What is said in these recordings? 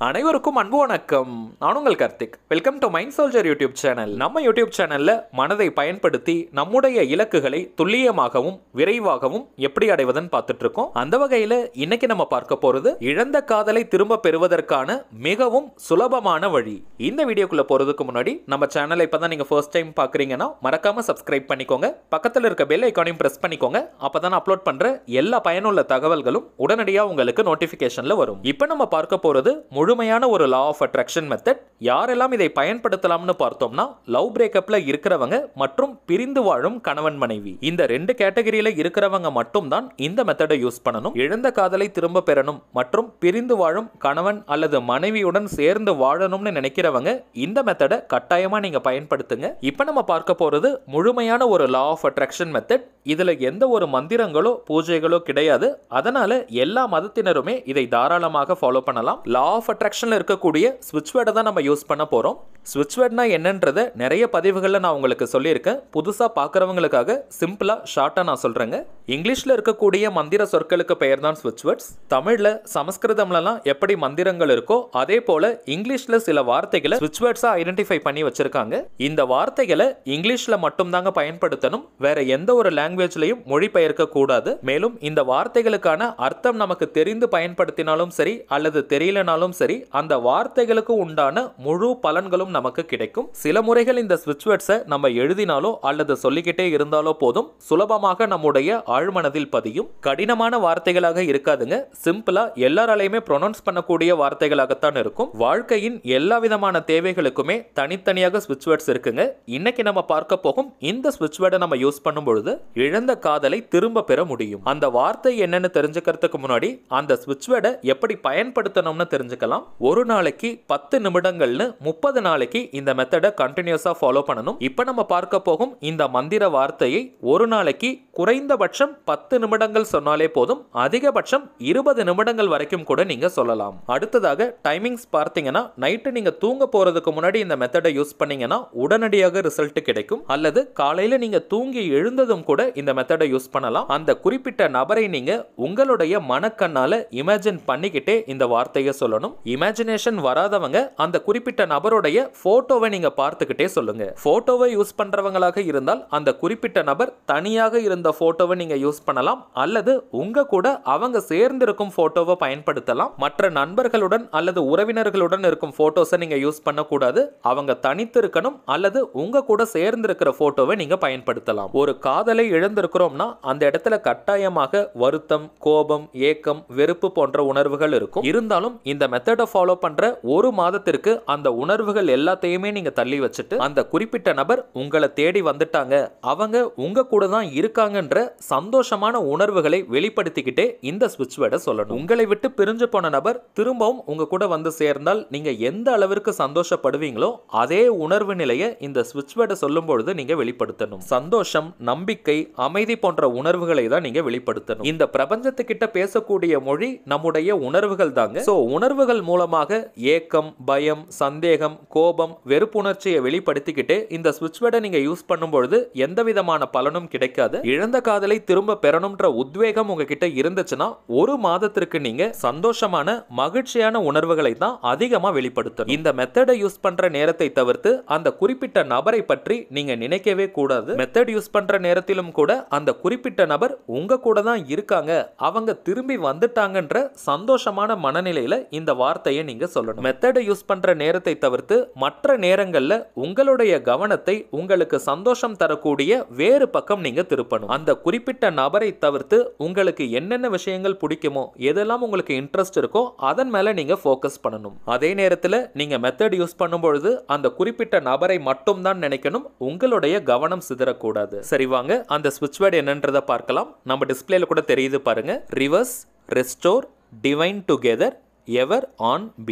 அனைவருக்கும் அன்பு வணக்கம். நான் உங்கள் Karthik. Welcome to mind soldier YouTube channel. நம்ம யூடியூப் சேனல்ல மனதை பயன்படுத்தி நம்முடைய இலக்குகளை துல்லியமாகவும் விரைவாகவும் எப்படி அடைவதுன்னு பார்த்துட்டு இருக்கோம். அந்த வகையில இன்னைக்கு நம்ம பார்க்க போறது இழந்த காதலை திரும்ப பெறுவதற்கான மிகவும் சுலபமான வழி. இந்த வீடியோக்குள்ள போறதுக்கு முன்னாடி நம்ம சேனலை இப்பதான் நீங்க ஃபர்ஸ்ட் டைம் பாக்குறீங்கன்னா மறக்காம சப்ஸ்கிரைப் பண்ணிக்கோங்க. பக்கத்துல இருக்க பெல் ஐகானையும் பிரஸ் பண்ணிக்கோங்க. அப்பதான் அப்லோட் பண்ற எல்லா பயனுள்ள தகவல்களும் உடனடியா உங்களுக்கு நோட்டிபிகேஷன்ல வரும். இப்போ நம்ம பார்க்க போறது முழுமையான ஒரு லா ஆஃப் அட்ராக்ஷன் மெத்தட். யாரெல்லாம் இதை பயன்படுத்தலாம்னு பார்த்தோம்னா, லவ் பிரேக்கப்ல இருக்கிறவங்க மற்றும் பிரிந்து வாழும் கணவன் மனைவி, இந்த ரெண்டு கேட்டகரியில இருக்கிறவங்க மட்டும் தான் இந்த மெத்தடை யூஸ் பண்ணணும். இழந்த காதலை திரும்ப பெறணும் மற்றும் பிரிந்து வாழும் கணவன் அல்லது மனைவியுடன் சேர்ந்து வாழணும்னு நினைக்கிறவங்க இந்த மெத்தடை கட்டாயமா நீங்க பயன்படுத்துங்க. இப்போ நம்ம பார்க்க போறது முழுமையான ஒரு லா ஆஃப் அட்ராக்ஷன் மெத்தட். இதுல எந்த ஒரு மந்திரங்களோ பூஜைகளோ கிடையாது. அதனால எல்லா மதத்தினருமே இதை தாராளமாக ஃபாலோ பண்ணலாம். லா ஆஃப் அட்ராக்ஷன்ல இருக்கக்கூடிய ஸ்விட்ச் வேர்டை தான் நம்ம யூஸ் பண்ண போறோம். ஸ்விட்ச் வேர்ட்னா என்னன்றதை நிறைய பதிவுகளில் நான் உங்களுக்கு சொல்லியிருக்கேன். புதுசா பார்க்குறவங்களுக்காக சிம்பிளா ஷார்ட்டா நான் சொல்றேங்க. இங்கிலீஷ்ல இருக்கக்கூடிய மந்திர சொற்களுக்கு பெயர் தான் ஸ்விட்ச் வேர்ட்ஸ். தமிழ்ல சமஸ்கிருதம்லாம் எப்படி மந்திரங்கள் இருக்கோ அதே போல இங்கிலீஷ்ல சில வார்த்தைகளை ஸ்விட்ச் வேர்ட்ஸா ஐடென்டிஃபை பண்ணி வச்சிருக்காங்க. இந்த வார்த்தைகளை இங்கிலீஷ்ல மட்டும் தாங்க பயன்படுத்தணும். வேற எந்த ஒரு லாங்குவேஜ்லயும் மொழிபெயர்க்க கூடாது. மேலும் இந்த வார்த்தைகளுக்கான அர்த்தம் நமக்கு தெரிந்து பயன்படுத்தினாலும் சரி அல்லது தெரியலனாலும் சரி, அந்த வார்த்தைகளுக்கு உண்டான முழு பலன்களும் நமக்கு கிடைக்கும். சில முறைகள் இந்த ஸ்விட்ச் வேர்ட்ஸை நம்ம எழுதினாலோ அல்லது சொல்லிக்கிட்டே இருந்தாலோ போதும், சுலபமாக நம்முடைய ஆழ்மனதில் பதியும். கடினமான வார்த்தைகளாக இருக்காதுங்க. சிம்பிளா எல்லாராலையுமே ப்ரொனவுன்ஸ் பண்ணக்கூடிய வார்த்தைகளாகத்தான் இருக்கும். வாழ்க்கையின் எல்லா விதமான தேவைகளுக்குமே தனித்தனியாக ஸ்விட்ச் வேர்ட்ஸ் இருக்குங்க. இன்னைக்கு நம்ம பார்க்க போகும் இந்த ஸ்விட்ச் வேர்டை நம்ம யூஸ் பண்ணும் பொழுது இழந்த காதலை திரும்ப பெற முடியும். அந்த வார்த்தை என்னன்னு தெரிஞ்சுக்கிறதுக்கு முன்னாடி அந்த ஸ்விட்ச் வேர்டை எப்படி பயன்படுத்தணும்னு தெரிஞ்சுக்கலாம். ஒரு நாளைக்கு 10 நிமிடங்கள்னு 30 நாளைக்கு இந்த மெத்தடை கண்டினியூஸா ஃபாலோ பண்ணணும். இப்போ நம்ம பார்க்க போகும் இந்த மந்திர வார்த்தையை ஒரு நாளைக்கு குறைந்தபட்சம் 10 நிமிடங்கள் சொன்னாலே போதும். அதிகபட்சம் 20 நிமிடங்கள் வரைக்கும் கூட நீங்க சொல்லலாம். அடுத்ததாக டைமிங்ஸ் பார்த்தீங்கன்னா, நைட்டு நீங்க தூங்க போறதுக்கு முன்னாடி இந்த மெத்தடை யூஸ் பண்ணீங்கன்னா உடனடியாக ரிசல்ட் கிடைக்கும். அல்லது காலையில நீங்க தூங்கி எழுந்ததும் கூட இந்த மெத்தடை யூஸ் பண்ணலாம். அந்த குறிப்பிட்ட நபரை நீங்க உங்களுடைய மனக்கண்ணால இமேஜின் பண்ணிக்கிட்டே இந்த வார்த்தையை சொல்லணும். இமேஜினேஷன் வராதவங்க அந்த குறிப்பிட்ட நபருடைய போட்டோவை நீங்க பார்த்துக்கிட்டே சொல்லுங்க. போட்டோவை யூஸ் பண்றவங்களாக இருந்தால் அந்த குறிப்பிட்ட நபர் தனியாக இருந்த போட்டோவை நீங்க யூஸ் பண்ணலாம். அல்லது உங்க கூட அவங்க சேர்ந்திருக்கும் போட்டோவை பயன்படுத்தலாம். மற்ற நண்பர்களுடன் அல்லது உறவினர்களுடன் இருக்கும் போட்டோஸை நீங்க யூஸ் பண்ணக்கூடாது. அவங்க தனித்து இருக்கணும். அல்லது உங்க கூட சேர்ந்திருக்கிற போட்டோவை நீங்க பயன்படுத்தலாம். ஒரு காதலை இழந்திருக்கிறோம்னா அந்த இடத்துல கட்டாயமாக வருத்தம், கோபம், ஏக்கம், வெறுப்பு போன்ற உணர்வுகள் இருக்கும். இருந்தாலும் இந்த மெத்தடை ஃபாலோ பண்ற ஒரு மாதத்திற்கு அந்த உணர்வுகள் எல்லாத்தையுமே நீங்க தள்ளி வச்சுட்டு, அந்த குறிப்பிட்ட நபர் உங்களை தேடி வந்துட்டாங்க, அவங்க உங்க கூட தான் இருக்காங்கன்ற சந்தோஷமான உணர்வுகளை வெளிப்படுத்திக்கிட்டே இந்த ஸ்விட்ச் வேர்டை சொல்லணும். உங்களை விட்டு பிரிஞ்சு போன நபர் திரும்பவும் உங்க கூட வந்து சேர்ந்தால் நீங்க எந்த அளவிற்கு சந்தோஷப்படுவீங்களோ அதே உணர்வு நிலையை இந்த ஸ்விட்ச் வேர்டை சொல்லும் பொழுது நீங்க வெளிப்படுத்தணும். சந்தோஷம், நம்பிக்கை, அமைதி போன்ற உணர்வுகளை தான் நீங்க வெளிப்படுத்தணும். இந்த பிரபஞ்சத்துக்கிட்ட பேசக்கூடிய மொழி நம்முடைய உணர்வுகள் தாங்க. சோ உணர்வுகள் மூலமாக ஏக்கம், பயம், சந்தேகம், கோபம், வெறுப்புணர்ச்சியை வெளிப்படுத்திக்கிட்டு இந்த ஸ்விட்ச் வேர்டை நீங்க யூஸ் பண்ணும்பொழுது எந்த விதமான பலனும் கிடைக்காது. இழந்த காதலை திரும்ப பெறணும்ன்ற உத்வேகம் உங்ககிட்ட இருந்துச்சுன்னா ஒரு மாதத்திற்கு நீங்க சந்தோஷமான, மகிழ்ச்சியான உணர்வுகளை தான் அதிகமா வெளிப்படுத்தணும். இந்த மெத்தடை யூஸ் பண்ற நேரத்தை தவிர்த்து அந்த குறிப்பிட்ட நபரை பற்றி நீங்க நினைக்கவே கூடாது. மெத்தட் யூஸ் பண்ற நேரத்திலும் கூட அந்த குறிப்பிட்ட நபர் உங்க கூட தான் இருக்காங்க, அவங்க திரும்பி வந்துட்டாங்கன்ற சந்தோஷமான மனநிலையில இந்த வார்த்தையை நீங்க சொல்லணும். மெத்தடை யூஸ் பண்ற நேரத்தை தவிர்த்து மற்ற நேரங்கள்ல உங்களுடைய கவனத்தை உங்களுக்கு சந்தோஷம் தரக்கூடிய வேறு பக்கம் நீங்க திருப்பணும். அந்த குறிப்பிட்ட நபரை தவிர்த்து உங்களுக்கு என்னென்ன விஷயங்கள் பிடிக்குமோ, எதெல்லாம் உங்களுக்கு இன்ட்ரெஸ்ட் இருக்கோ அதன் மேல நீங்க ஃபோக்கஸ் பண்ணணும். அதே நேரத்துல நீங்க மெத்தட் யூஸ் பண்ணும்பொழுது அந்த குறிப்பிட்ட நபரை மட்டும் தான் நினைக்கணும். உங்களுடைய கவனம் சிதறக்கூடாது. சரி, வாங்க அந்த ஸ்விட்ச் வேர்ட் என்னன்றதை பார்க்கலாம். நம்ம டிஸ்பிளேல கூட தெரியுது பாருங்க. Reverse, restore, divine together, ever on be.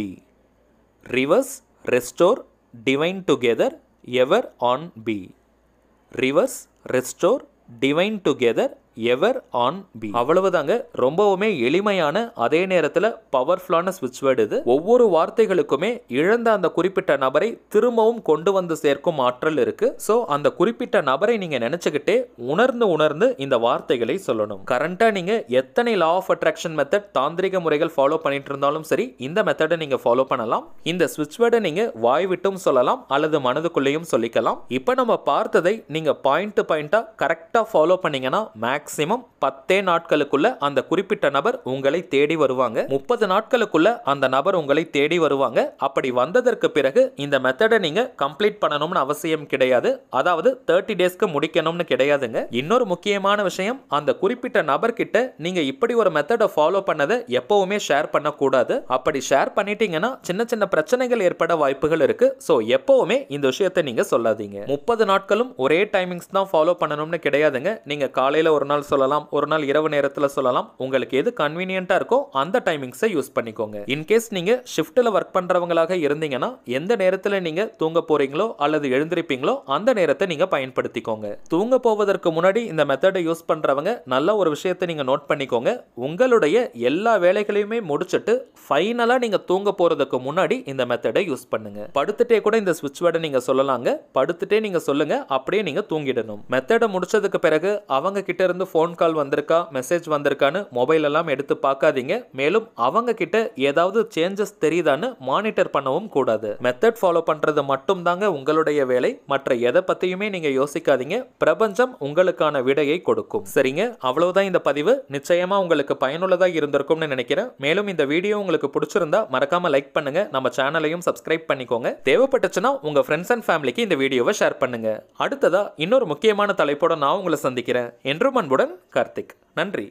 Reverse, restore, divine together, ever on be. Reverse, restore, divine together, ever on be. அவ்வளவுதாங்க. ரொம்பவுமே எளிமையான அதே நேரத்தில் பவர்ஃபுல்லான ஸ்விட்ச் வேர்டு இது. ஒவ்வொரு வார்த்தைகளுக்குமே இழந்த அந்த குறிப்பிட்ட நபரை திரும்பவும் கொண்டு வந்து சேர்க்கும் ஆற்றல் இருக்கு. சோ அந்த குறிப்பிட்ட நபரை நீங்க நினைச்சுக்கிட்டே உணர்ந்து இந்த வார்த்தைகளை சொல்லணும். கரண்டா நீங்க எத்தனை லா ஆஃப் அட்ராக்ஷன் மெத்தட் தாந்திரிக முறைகள் ஃபாலோ பண்ணிட்டு இருந்தாலும் சரி, இந்த மெத்தடை நீங்க ஃபாலோ பண்ணலாம். இந்த ஸ்விட்ச் வேர்டை நீங்க வாய் விட்டும் சொல்லலாம் அல்லது மனதுக்குள்ளேயும் சொல்லிக்கலாம். இப்போ நம்ம பார்த்ததை நீங்க பாயிண்ட் டு பாயிண்டா கரெக்டா ஃபாலோ பண்ணீங்கன்னா மேக்ஸிமம் 10 நாட்களுக்குள்ள அந்த குறிப்பிட்ட நபர் உங்களை தேடி வருவாங்க. 30 நாட்களுக்குள்ள அந்த நபர் உங்களை தேடி வருவாங்க. அப்படி வந்ததற்கு பிறகு இந்த மெத்தடை நீங்க கம்ப்ளீட் பண்ணணும்னு அவசியம் கிடையாது. அதாவது 30 டேஸ்க்கு முடிக்கணும்னு கிடையாதுங்க. இன்னொரு முக்கியமான விஷயம், அந்த குறிப்பிட்ட நபர் கிட்ட நீங்க இப்படி ஒரு மெத்தடை ஃபாலோ பண்ணதை எப்பவுமே ஷேர் பண்ணக்கூடாது. அப்படி ஷேர் பண்ணிட்டீங்கன்னா சின்ன சின்ன பிரச்சனைகள் ஏற்பட வாய்ப்புகள் இருக்கு. சோ எப்பவுமே இந்த விஷயத்தை நீங்க சொல்லாதீங்க. 30 நாட்களும் ஒரே டைமிங்ஸ் தான் ஃபாலோ பண்ணணும்னு கிடையாதுங்க. நீங்க காலையில ஒரு நாள் சொல்லலாம், ஒரு நாள் இரவு நேரத்தில் சொல்லலாம். உங்களுக்கு எது கன்வீனியன்ட்டா இருக்கோ அந்த டைமிங்ஸை யூஸ் பண்ணிக்கோங்க. இன்கேஸ் நீங்க ஷிஃப்ட்ல ஒர்க் பண்றவங்களாக இருந்தீங்கன்னா எந்த நேரத்தில் நீங்க தூங்க போறீங்களோ அல்லது எழுந்திருப்பீங்களோ அந்த நேரத்தை நீங்க பயன்படுத்திக்கோங்க. தூங்க போவதற்கு முன்னாடி இந்த மெத்தடை யூஸ் பண்றவங்க நல்ல ஒரு விஷயத்தை நீங்க நோட் பண்ணிக்கோங்க. உங்களுடைய எல்லா வேலைகளையுமே முடிச்சிட்டு ஃபைனலா நீங்க தூங்க போறதுக்கு முன்னாடி இந்த மெத்தடை யூஸ் பண்ணுங்க. படுத்துட்டே கூட இந்த ஸ்விட்ச் வேர்டை நீங்க சொல்லலாங்க. படுத்துட்டே நீங்க சொல்லுங்க, அப்படியே நீங்க தூங்கிடணும். மெத்தடை முடிச்சதுக்கு பிறகு அவங்க கிட்ட இருந்து ஃபோன் கால் வந்திருக்கா, மெசேஜ் வந்திருக்கான்னு மொபைல் எல்லாம் எடுத்து பார்க்காதீங்க. மேலும் அவங்க கிட்ட ஏதாவது சேஞ்சஸ் தெரியுதான்னு மானிட்டர் பண்ணவும் கூடாது. மெத்தட் ஃபாலோ பண்றது மட்டும் தாங்க உங்களுடைய வேலை. மற்ற எதை பத்தியுமே நீங்க யோசிக்காதீங்க. பிரபஞ்சம் உங்களுக்கான விடையை கொடுக்கும். சரிங்க, அவ்வளவுதான் இந்த பதிவு. நிச்சயமா உங்களுக்கு பயனுள்ளதா இருந்திருக்கும்னு நினைக்கிறேன். மேலும் இந்த வீடியோ உங்களுக்கு பிடிச்சிருந்தா மறக்காம லைக் பண்ணுங்க. நம்ம சேனலையும் சப்ஸ்கிரைப் பண்ணிக்கோங்க. தேவைப்பட்டுச்சுன்னா உங்க ஃப்ரெண்ட்ஸ் அண்ட் ஃபேமிலிக்கு இந்த வீடியோவை ஷேர் பண்ணுங்க. அடுத்ததா இன்னொரு முக்கியமான தலைப்போட நான் உங்களை சந்திக்கிறேன். என்றும் அன்புடன் கார்த்திக். நன்றி.